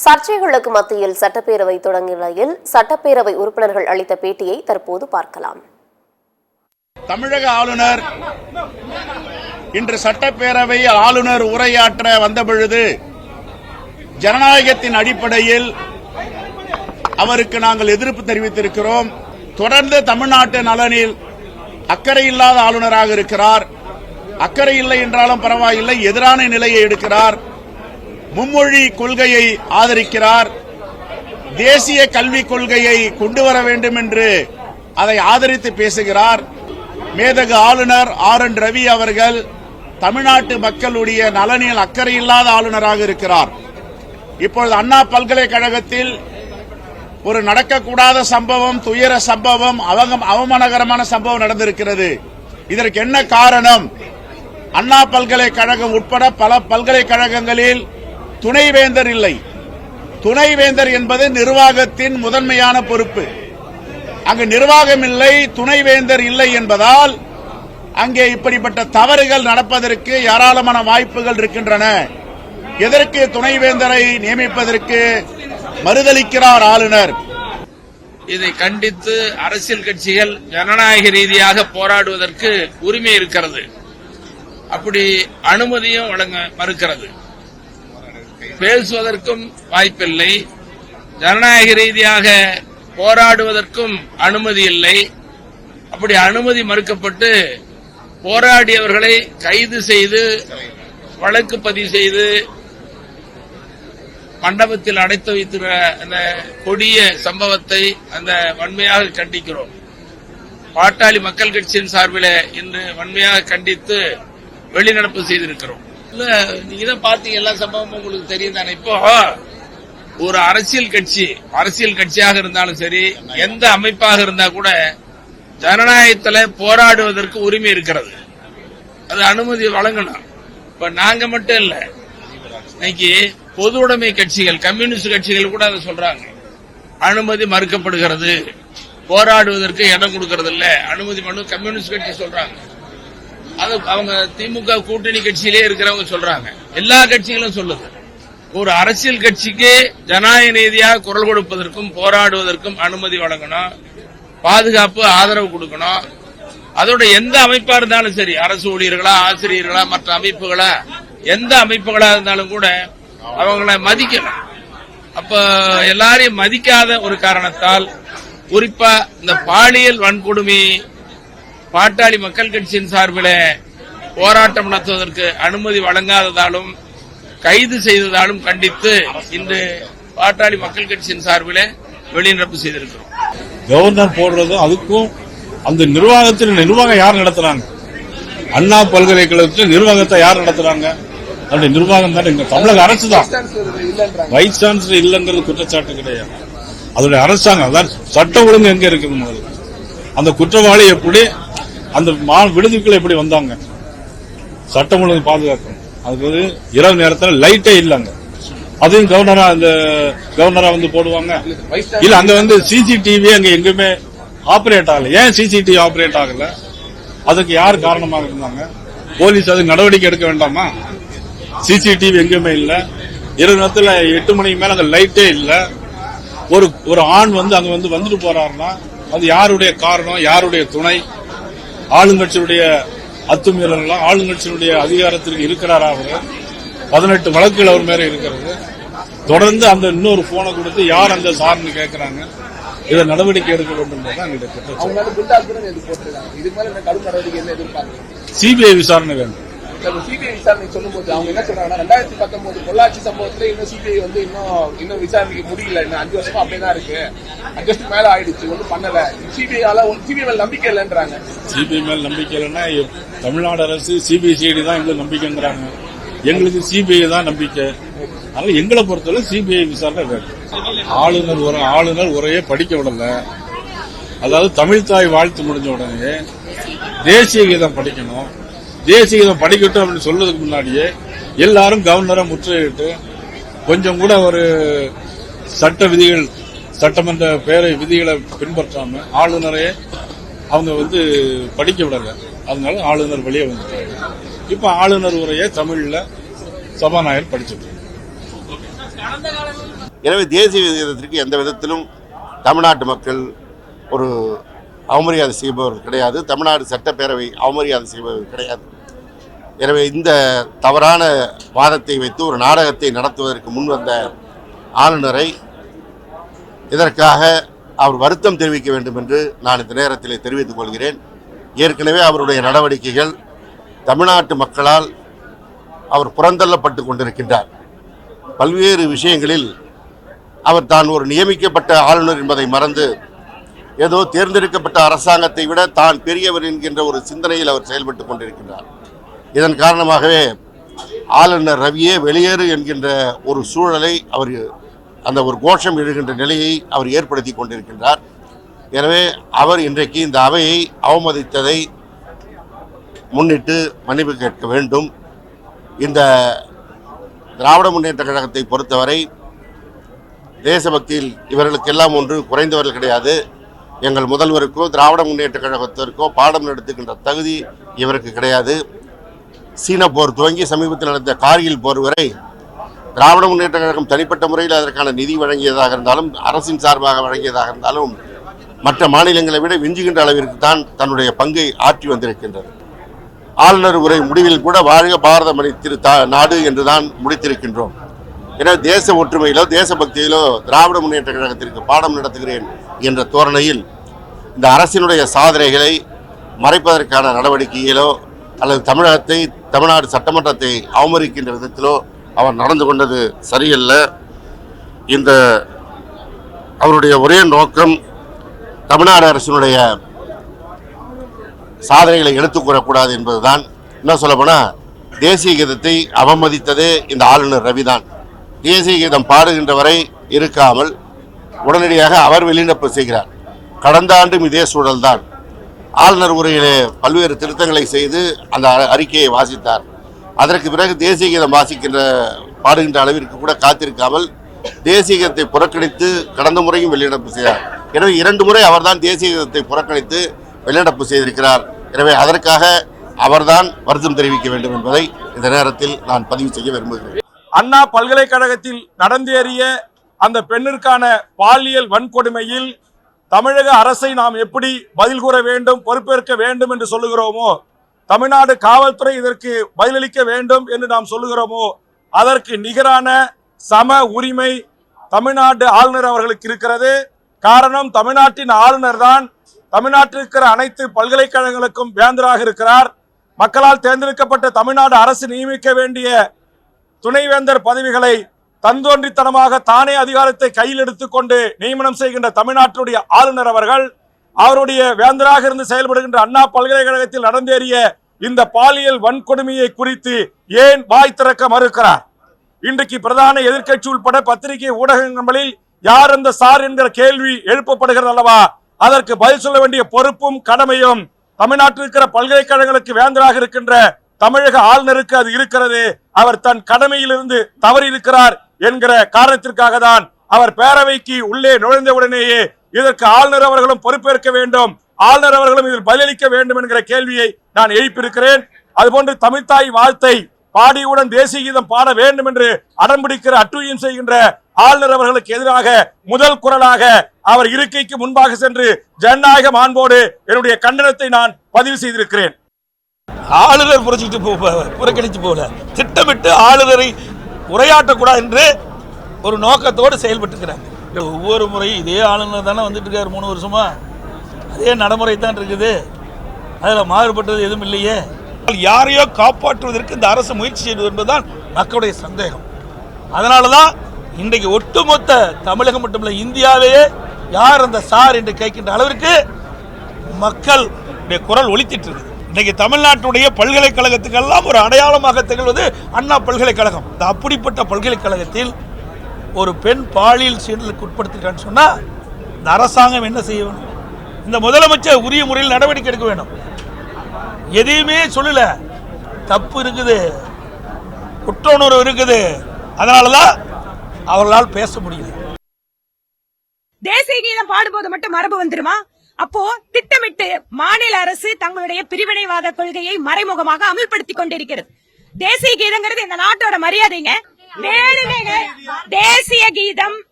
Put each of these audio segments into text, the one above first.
சர்ச்சைகளுக்கு மத்தியில் சட்டப்பேரவை தொடங்கிய நிலையில் சட்டப்பேரவை உறுப்பினர்கள் அளித்த பேட்டியை தற்போது பார்க்கலாம். தமிழக ஆளுநர் இன்று சட்டப்பேரவையில் ஆளுநர் உரையாற்ற வந்தபொழுது ஜனநாயகத்தின் அடிப்படையில் அவருக்கு நாங்கள் எதிர்ப்பு தெரிவித்திருக்கிறோம். தொடர்ந்து தமிழ்நாட்டு நலனில் அக்கறை இல்லாத ஆளுநராக இருக்கிறார். அக்கறை இல்லை என்றாலும் பரவாயில்லை, எதிரான நிலையை எடுக்கிறார். மும்மொழி கொள்கையை ஆதரிக்கிறார். தேசிய கல்விக் கொள்கையை கொண்டு வர வேண்டும் என்று அதை ஆதரித்து பேசுகிறார். மேதகு ஆளுநர் RN ரவி அவர்கள் தமிழ்நாட்டு மக்களுடைய நலனில் அக்கறை இல்லாத ஆளுநராக இருக்கிறார். இப்பொழுது அண்ணா பல்கலைக்கழகத்தில் ஒரு நடக்கக்கூடாத சம்பவம், துயர சம்பவம், அவமானகரமான சம்பவம் நடந்திருக்கிறது. இதற்கு என்ன காரணம்? அண்ணா பல்கலைக்கழகம் உட்பட பல பல்கலைக்கழகங்களில் துணைவேந்தர் இல்லை. துணைவேந்தர் என்பது நிர்வாகத்தின் முதன்மையான பொறுப்பு. அங்கு நிர்வாகம் இல்லை, துணைவேந்தர் இல்லை என்பதால் அங்கே இப்படிப்பட்ட தவறுகள் நடப்பதற்கு ஏராளமான வாய்ப்புகள் இருக்கின்றன. எதற்கு துணைவேந்தரை நியமிப்பதற்கு மறுதளிக்கிறார் ஆளுநர். இதை கண்டித்து அரசியல் கட்சிகள் ஜனநாயக ரீதியாக போராடுவதற்கு உரிமை இருக்கிறது. அப்படி அனுமதியும் வழங்க மறுக்கிறது. பேசுவதற்கும் வாய்ப்பில்லை, ஜனநாயக ரீதியாக போராடுவதற்கும் அனுமதி இல்லை. அப்படி அனுமதி மறுக்கப்பட்டு போராடியவர்களை கைது செய்து வழக்கு பதிவு செய்து மண்டபத்தில் அடைத்து வைத்திருக்கிற அந்த கொடிய சம்பவத்தை அந்த வன்மையாக கண்டிக்கிறோம். பாட்டாளி மக்கள் கட்சியின் சார்பில் இன்று வன்மையாக கண்டித்து வெளிநடப்பு செய்திருக்கிறோம். நீங்க தான் பாத்தீங்க, எல்லா சம்பவமும் உங்களுக்கு தெரியும் தானே. இப்போ ஒரு அரசியல் கட்சியாக இருந்தாலும் சரி, எந்த அமைப்பாக இருந்தா கூட ஜனநாயகத்தில் போராடுவதற்கு உரிமை இருக்கிறது. அது அனுமதி வழங்கணும். இப்ப நாங்க மட்டும் இல்ல, இன்னைக்கு பொது உடைமை கட்சிகள், கம்யூனிஸ்ட் கட்சிகள் கூட அதை சொல்றாங்க. அனுமதி மறுக்கப்படுகிறது, போராடுவதற்கு இடம் கொடுக்கறது இல்ல, அனுமதி மனு கம்யூனிஸ்ட் கட்சி சொல்றாங்க. அது அவங்க திமுக கூட்டணி கட்சியிலே இருக்கிறவங்க சொல்றாங்க. எல்லா கட்சிகளும் சொல்லுது. ஒரு அரசியல் கட்சிக்கு ஜனநாயக ரீதியாக குரல் கொடுப்பதற்கும் போராடுவதற்கும் அனுமதி வழங்கணும், பாதுகாப்பு ஆதரவு கொடுக்கணும். அதோட எந்த அமைப்பா இருந்தாலும் சரி, அரசு ஊழியர்களா, ஆசிரியர்களா, மற்ற அமைப்புகளா, எந்த அமைப்புகளா இருந்தாலும் கூட அவங்களை மதிக்கணும். அப்ப எல்லாரையும் மதிக்காத ஒரு காரணத்தால், குறிப்பா இந்த பாலியல் வன்கொடுமை பாட்டாளி மக்கள் கட்சியின் சார்பில் போராட்டம் நடத்துவதற்கு அனுமதி வழங்காததாலும் கைது செய்ததாலும் கண்டித்து இன்று பாட்டாளி மக்கள் கட்சியின் சார்பில் வெளிநடப்பு செய்திருக்கிறோம். கவர்னர் போடுறது, அதுக்கும் அந்த நிர்வாகம் யார் நடத்துறாங்க? அண்ணா பல்கலைக்கழகத்தில் நிர்வாகத்தை யார் நடத்துறாங்க? அப்படி நிர்வாகம் தான் இங்க தமிழக அரசு தான். வைஸ் சான்சலர் இல்லங்கிறது குற்றச்சாட்டு கிடையாது. அதோட அரசாங்கம் அதான். சட்டம் ஒழுங்கு எங்க இருக்குது? அந்த குற்றவாளி எப்படி அந்த விடுதிக்குள்ள எப்படி வந்தாங்க? சட்டம் ஒழுங்கு பாதுகாக்கணும். அதுக்கு இரவு நேரத்தில் லைட்டே இல்லங்க. அதையும் கவர்னரா வந்து போடுவாங்க. இல்ல அங்க சிசிடிவி அங்க எங்குமே ஆபரேட் ஆகல. ஏன் சிசிடிவி ஆபரேட் ஆகல? அதுக்கு யார் காரணமாக இருந்தாங்க? போலீஸ் அதுக்கு நடவடிக்கை எடுக்க வேண்டாமா? சிசிடிவி எங்குமே இல்ல. இரவு நேரத்தில் 8 மணிக்கு மேல அங்க லைட்டே இல்ல. ஒரு ஆண் அங்க வந்துட்டு போறாருன்னா அது யாருடைய காரணம், யாருடைய துணை? ஆளுங்கட்சியுடைய அத்துமீறல்களா? ஆளுங்கட்சியுடைய அதிகாரத்திற்கு இருக்கிறாரா? அவர் 18 வழக்குகள் அவர் மேல இருக்கிறது. தொடர்ந்து அந்த இன்னொரு போனை கொடுத்து யார் அந்த சார்னு கேட்கிறாங்க. இதை நடவடிக்கை எடுக்க வேண்டும். சிபிஐ விசாரணை வேண்டும். சிபிஐ விசாரணை சொல்லும்போது அவங்க என்ன சொல்றாங்கன்னா, 2019 பொள்ளாச்சி சம்பவத்துல இன்னும் சிபிஐ இன்னும் விசாரணைக்கு முடியல. இன்னும் 5 வருஷமா அப்படியே இருக்கு. 5 வருஷத்துக்கு மேல ஆயிடுச்சு, ஒன்றும் பண்ணல. சிபிஐ மேல நம்பிக்கை இல்லைன்றாங்க. சிபிஐ மேல நம்பிக்கை இல்லைன்னா தமிழ்நாடு அரசு சிபிசிஐடி தான் எங்களுக்கு நம்பிக்கைங்கிறாங்க. எங்களுக்கு சிபிஐ தான் நம்பிக்கை. அதனால எங்களை பொறுத்தவரை சிபிஐ விசாரணை வேண்டும். ஆளுநர் உரையை படிக்க விடல. அதாவது தமிழ்தாய் வாழ்த்து முடிஞ்ச உடனே தேசிய கீதம் படிக்கணும். தேசிய கீதம் படிக்கட்டும் அப்படின்னு சொல்றதுக்கு முன்னாடியே எல்லாரும் கவர்னரை முற்றுகையிட்டு கொஞ்சம் கூட ஒரு சட்ட விதிகள், சட்டமன்ற பேரை விதிகளை பின்பற்றாம ஆளுநரையே அவங்க படிக்க விடல. அதனால ஆளுநர் வெளியே வந்துட்டாரு. இப்ப ஆளுநர் உரையை தமிழ்ல சபாநாயகர் படிச்சுட்டு எனவே தேசிய கீதத்திற்கு எந்த விதத்திலும் தமிழ்நாட்டு மக்கள் ஒரு அவமரியாதை செய்பவர்கள் கிடையாது. தமிழ்நாடு சட்டப்பேரவை அவமரியாதை செய்பவர்கள் கிடையாது. எனவே இந்த தவறான வாதத்தை வைத்து ஒரு நாடகத்தை நடத்துவதற்கு முன்வந்த ஆளுநரை இதற்காக அவர் வருத்தம் தெரிவிக்க வேண்டும் என்று நான் இந்த நேரத்தில் தெரிவித்துக் கொள்கிறேன். ஏற்கனவே அவருடைய நடவடிக்கைகள் தமிழ்நாட்டு மக்களால் அவர் புறந்தள்ளப்பட்டு கொண்டிருக்கின்றார். பல்வேறு விஷயங்களில் அவர் தான் ஒரு நியமிக்கப்பட்ட ஆளுநர் என்பதை மறந்து ஏதோ தேர்ந்தெடுக்கப்பட்ட அரசாங்கத்தை விட தான் பெரியவர் என்கின்ற ஒரு சிந்தனையில் அவர் செயல்பட்டு கொண்டிருக்கின்றார். இதன் காரணமாகவே ஆளுநர் ரவியே வெளியேறு என்கின்ற ஒரு சூழலை அவர் அந்த ஒரு கோஷம் எழுகின்ற நிலையை அவர் ஏற்படுத்தி கொண்டிருக்கின்றார். எனவே அவர் இன்றைக்கு இந்த அவையை அவமதித்ததை முன்னிட்டு மன்னிப்பு கேட்க வேண்டும். இந்த திராவிட முன்னேற்ற கழகத்தை பொறுத்தவரை தேசபக்தியில் இவர்களுக்கெல்லாம் ஒன்று குறைந்தவர்கள் கிடையாது. எங்கள் முதல்வருக்கோ திராவிட முன்னேற்ற கழகத்திற்கோ பாடம் நடத்துகின்ற தகுதி இவருக்கு கிடையாது. சீன போர் துவங்கி சமீபத்தில் நடந்த கார்கில் போர் வரை திராவிட முன்னேற்ற கழகம் தனிப்பட்ட முறையில் அதற்கான நிதி வழங்கியதாக இருந்தாலும் அரசின் சார்பாக வழங்கியதாக இருந்தாலும் மற்ற மாநிலங்களை விட விஞ்சுகின்ற அளவிற்கு தான் தன்னுடைய பங்கை ஆற்றி வந்திருக்கின்றது. ஆளுநர் உரை முடிவில் கூட வாழ்க பாரதமணி நாடு என்றுதான் முடித்திருக்கின்றோம். எனவே தேச ஒற்றுமையிலோ தேசபக்தியிலோ திராவிட முன்னேற்ற கழகத்திற்கு பாடம் நடத்துகிறேன் என்ற தோரணையில் இந்த அரசினுடைய சாதனைகளை மறைப்பதற்கான நடவடிக்கையிலோ அல்லது தமிழ்நாடு சட்டமன்றத்தை அவமதிக்கின்ற விதத்திலோ அவர் நடந்து கொண்டது சரியல்ல. இந்த அவருடைய ஒரே நோக்கம் தமிழ்நாடு அரசினுடைய சாதனைகளை எடுத்துக் கூறக்கூடாது என்பதுதான். என்ன சொல்ல போனா தேசிய கீதத்தை அவமதித்ததே இந்த ஆளுநர் ரவிதான். தேசிய கீதம் பாடுகின்ற வரை இருக்காமல் உடனடியாக அவர் வெளிநடப்பு செய்கிறார். கடந்த ஆண்டும் இதே சூழல்தான். ஆளுநர் உரையிலே பல்வேறு திருத்தங்களை செய்து அந்த அறிக்கையை வாசித்தார். அதற்கு பிறகு தேசிய கீதம் பாடுகின்ற அளவிற்கு கூட காத்திருக்காமல் தேசிய கீதத்தை புறக்கணித்து கடந்த முறையும் வெளிநடப்பு செய்தார். எனவே 2 முறை அவர்தான் தேசிய கீதத்தை புறக்கணித்து வெளிநடப்பு செய்திருக்கிறார். எனவே அதற்காக அவர்தான் வருத்தம் தெரிவிக்க வேண்டும் என்பதை இந்த நேரத்தில் நான் பதிவு செய்ய விரும்புகிறேன். அண்ணா பல்கலைக்கழகத்தில் நடந்தேறிய அந்த பெண்ணிற்கான பாலியல் வன்கொடுமையில் தமிழக அரசை நாம் எப்படி பதில் கூற வேண்டும், பொறுப்பேற்க வேண்டும் என்று சொல்லுகிறோமோ, தமிழ்நாடு காவல்துறை இதற்கு பதிலளிக்க வேண்டும் என்று நாம் சொல்லுகிறோமோ, அதற்கு நிகரான சம உரிமை தமிழ்நாடு ஆளுநர் அவர்களுக்கு இருக்கிறது. காரணம், தமிழ்நாட்டின் ஆளுநர் தான் தமிழ்நாட்டில் இருக்கிற அனைத்து பல்கலைக்கழகங்களுக்கும் வேந்தராக இருக்கிறார். மக்களால் தேர்ந்தெடுக்கப்பட்ட தமிழ்நாடு அரசு நியமிக்க வேண்டிய துணைவேந்தர் பதவிகளை தந்தோன்றித்தனமாக தானே அதிகாரத்தை கையில் எடுத்துக்கொண்டு நியமனம் செய்கின்ற தமிழ்நாட்டினுடைய ஆளுநர் அவர்கள் அவருடைய வேந்தராக இருந்து செயல்படுகின்ற அண்ணா பல்கலைக்கழகத்தில் நடந்தேறிய இந்த பாலியல் வன்கொடுமையை குறித்து ஏன் வாய் திறக்க மறுக்கிறார்? இன்றைக்கு பிரதான எதிர்க்கட்சி உட்பட பத்திரிகை ஊடகங்களில் யார் அந்த சார் என்கிற கேள்வி எழுப்பப்படுகிறது அல்லவா? அதற்கு பதில் சொல்ல வேண்டிய பொறுப்பும் கடமையும் தமிழ்நாட்டில் இருக்கிற பல்கலைக்கழகங்களுக்கு வேந்தராக இருக்கின்ற தமிழக ஆளுநருக்கு அது இருக்கிறது. அவர் தன் கடமையிலிருந்து தவறி இருக்கிறார் என்கிற காரணத்திற்காக தான் அவர் பேரவைக்கு உள்ளே நுழைந்தவுடனேயே இதற்கு ஆளுநர் அவர்களும் பொறுப்பேற்க வேண்டும், ஆளுநர் அவர்களும் இதில் பதிலளிக்க வேண்டும் என்கிற கேள்வியை நான் எழுப்பியிருக்கிறேன். அதுபோன்று தமிழ்த்தாய் வாழ்த்தை பாடியுடன் தேசிய கீதம் பாட வேண்டும் என்று அடம்பிடிக்கிற அட்டுழியம் செய்கின்ற ஆளுநர் அவர்களுக்கு எதிராக முதல் குரலாக அவர் இருக்கைக்கு முன்பாக சென்று ஜனநாயக மாண்போடு என்னுடைய கண்டனத்தை நான் பதிவு செய்திருக்கிறேன். ஆளுநர் புறக்கணித்து போல திட்டமிட்டு ஆளுநரை உரையாற்றக்கூடாது என்று ஒரு நோக்கத்தோடு செயல்பட்டுக்கிறாங்க. ஒவ்வொரு முறையும் இதே ஆளுநர் தானே வந்துட்டு இருக்காரு 3 வருஷமா, அதே நடைமுறை தான் இருக்குது. அதில் மாறுபட்டது எதுவும் இல்லையே. யாரையோ காப்பாற்றுவதற்கு இந்த அரசு முயற்சி செய்வது என்பதுதான் மக்களுடைய சந்தேகம். அதனால தான் இன்றைக்கு ஒட்டுமொத்த தமிழகம் மட்டுமல்ல இந்தியாவையே யார் அந்த சார் என்று கேட்கின்ற அளவிற்கு மக்களுடைய குரல் ஒலித்திட்டு இருக்குது. இன்னைக்கு தமிழ்நாட்டுடைய பல்கலைக்கழகத்துக்கெல்லாம் ஒரு அடையாளமாக திகழ்வது அண்ணா பல்கலைக்கழகம். அப்படிப்பட்ட பல்கலைக்கழகத்தில் ஒரு பெண் பாலியல் சீண்டலுக்கு உட்படுத்திருக்கான்னு சொன்னா இந்த அரசாங்கம் என்ன செய்ய வேண்டும்? இந்த முதலமைச்சர் உரிய முறையில் நடவடிக்கை எடுக்க வேண்டும். எதையுமே சொல்லல, தப்பு இருக்குது, குற்ற உணர்வு இருக்குது. அதனாலதான் அவர்களால் பேச முடியல. தேசிய கீதம் பாடும்போது மட்டும் மரபு வந்துருமா? அப்போ திட்டமிட்டு மாநில அரசு தங்களுடைய பிரிவினைவாத கொள்கையை மறைமுகமாக அமல்படுத்திக் கொண்டிருக்கிறது. தேசிய கீதங்கிறது இந்த நாட்டோட மரியாதைங்க.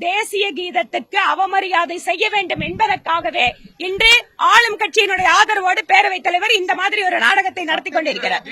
தேசிய கீதத்திற்கு அவமரியாதை செய்ய வேண்டும் என்பதற்காகவே இன்று ஆளும் கட்சியினுடைய ஆதரவோடு பேரவைத் தலைவர் இந்த மாதிரி ஒரு நாடகத்தை நடத்தி கொண்டிருக்கிறார்.